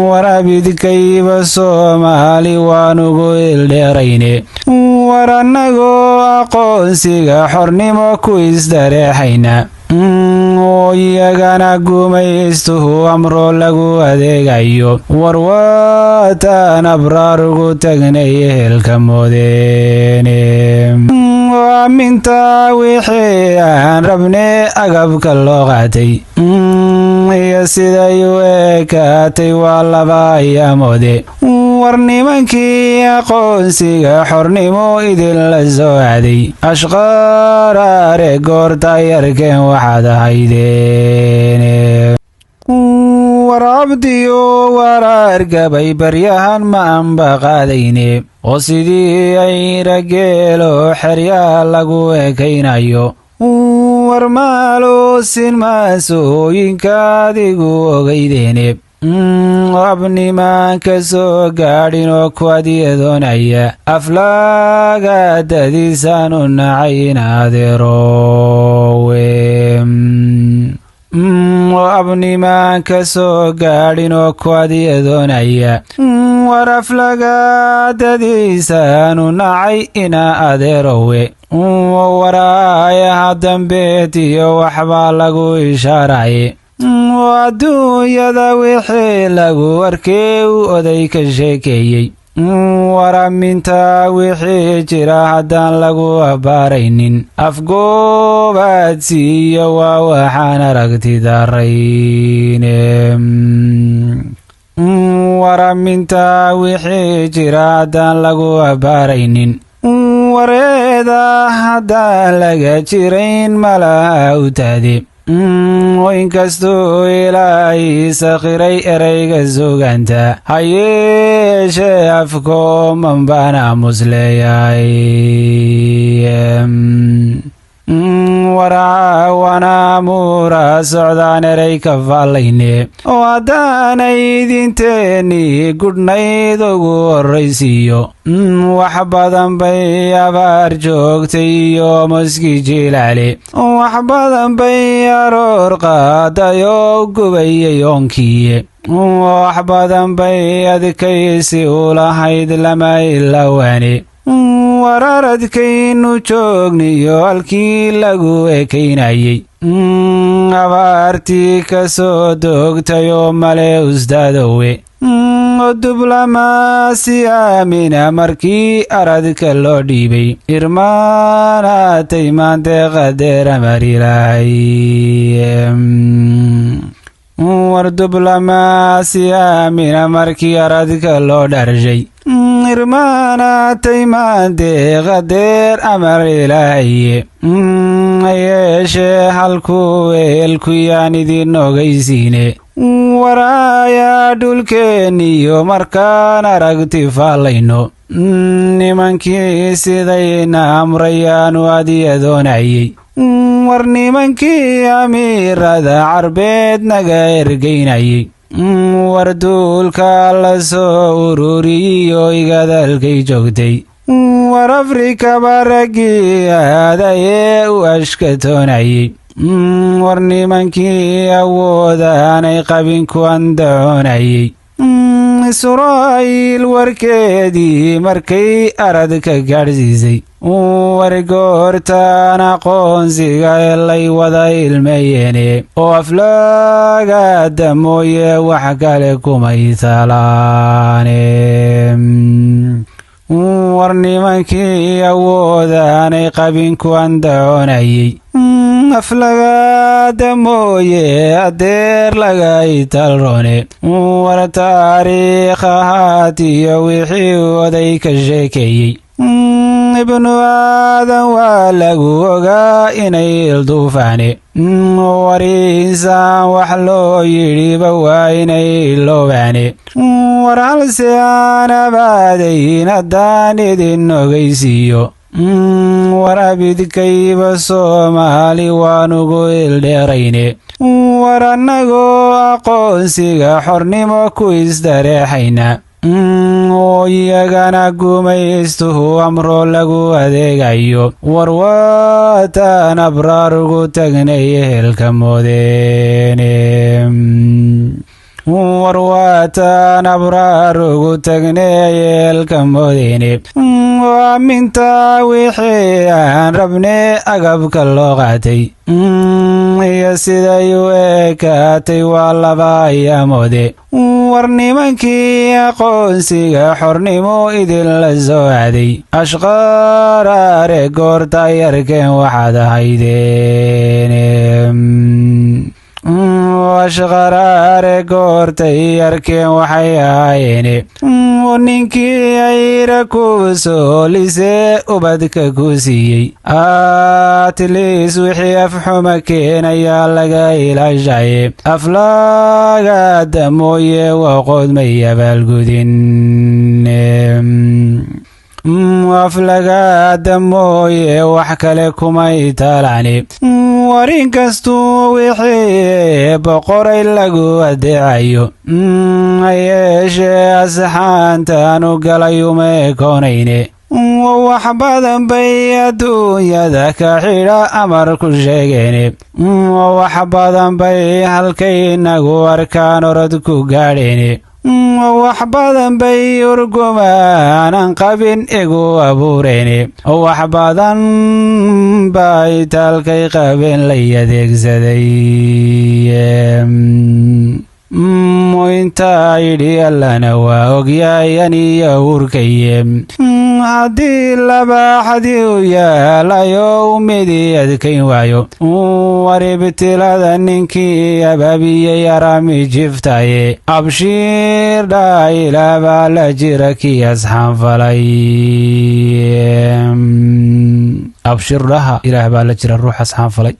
warabidkayba Soomaali waanugu ildheerayne warannagoo aqoonsiga xornimo ku isdareexayna iyagana gumaystuhu amro lagu adeegayo warwaataan abraarugu tagnay ehelka moodeene aminta wixii aan rabne agabka loo qaatay iyo siday u ekaatay waa laba ayaamoode war nimankii aqoonsiga xornimo idinla soo aaday ashqaraare goorta yarkeen waxaad ahaydeene war cabdiyo waraargabay baryahan ma anba qaadayne oo sidii ay rageelo xeryaa lagu ekaynayo war maaloosin maasooyinka adigu ogaydeene abnimaanka soo gaadhinoo kuadyadoonaya aflaagaadadiisaanu nacay inaadeerowe abnimaanka soo gaadhinoo kuadyadoonaya war aflagaadadiisaanu nacay ina adeerowe waraayaha dambeetiyo waxbaa lagu ishaaraye adduunyada wixii lagu arkay u oday ka sheekeeyey war aminta wixii jira haddaan lagu abbaaraynin afgoobaadsiiyo waa waxaan aragti darayne war aminta wixii jira haddaan lagu abbaaraynin wareeda haddaan laga jirayn malaha u taade inkastuu ilaahay sakhiray erayga suganta ha yeeshee afkooman baan aamus leeyahay warcaawanaamuura socdaan eray ka faallayne oo haddaanay idinteennii gudhnayd ugu horraysiiyo wax badan bay abaar joogtay iyo moski jilaale wax badan bay aroor qaadayoo gubayay oonkiiye wax badan bay adkaysi u lahayd lama ilawaane wararadkaynu joogniyo halkii lagu ekaynayay abaartii ka soo doogtayoo male ustaadowe dublomaasi aamina markii aradka loo dhiibay irmaanaatay maandeeqadeera marilahay war dublomaasi aamina markii aradka loo dharshay irmaanaatay maandeeqadeer amar ilaahaye yeeshee halkuu eelku yaan idin ogaysiine waraayaa dhulkeenniyo markaan aragti faallayno nimankii sidayna amrayaanu adyadoonayay war nimankii amiirada carbeed naga ergaynayay war duulka la soo ururiyo igadalkay joogtay war afrikaba raggii aadayee u ashkatoonayay war nimankii awoodaanay qabin ku andacoonayay israa'iil warkeedii markay aradka gaadhsiisay war goortaan aqoonsiga elay wada ilmeeyeene oo aflaagaada mooye wax kale kumay talaane war nimankii awoodaanay qabin ku andacoonayay aflagaada mooye adeer lagay talroone war taariikh ahaatiyo wixii oday ka sheekeeyey ibnu aadan waa lagu ogaa inay ilduufaane war insaan wax loo yidhiba waa inay iloobaane war halse aan abaadayn haddaan idin ogaysiiyo war abidkayba Soomaali waanugu ildheerayne war annagoo aqoonsiga xornimo ku isdareexayna iyagana gumaystuhu amro lagu adeegayo warwaataan abraarugu tagnay ehelka moodeene warwaataan abraar ugu tagnay yeelka moodeyne waa mintaa wixii aan rabnay agabka loo qaatay iyo siday u ekaatay waa laba ayaamoode war nimankii aqoonsiga xornimo idinla soo aaday ashqaraare goorta ay arkeen waxaad ahaydeen ashqaraare goortay arkeen waxay ahaayeen ninkii ayra ku soo lisee ubadka ku siiyey atliis wixii afxuma keenayaa laga ilaashaye aflagaada mooye waqood may abaalgudin aflagaada mooye wax kale kumay talacni warin kastuu wixii boqoray lagu adeecayo yeeshee asxaantaanu galay uma ekoonayne wax badan bay adduunyada ka xidha amar ku sheegeene wax badan bay halkaynagu arkaan orod ku gaadheene wax badan bay urgumaanan qabin igu abuureene wax badan bay taalkay qabeen lay adeegsaday intaa yidhi allana waa ogyahay aniyo urkaye haddii labaxdii u yaalayo umidii adkayn waayo waribtilada ninkii abaabiyey arami jiftaye abshiir dhaa ilaah baa la jira kii asxaanfalay abshir dhaha ilaah baa la jira ruux asxaanfalay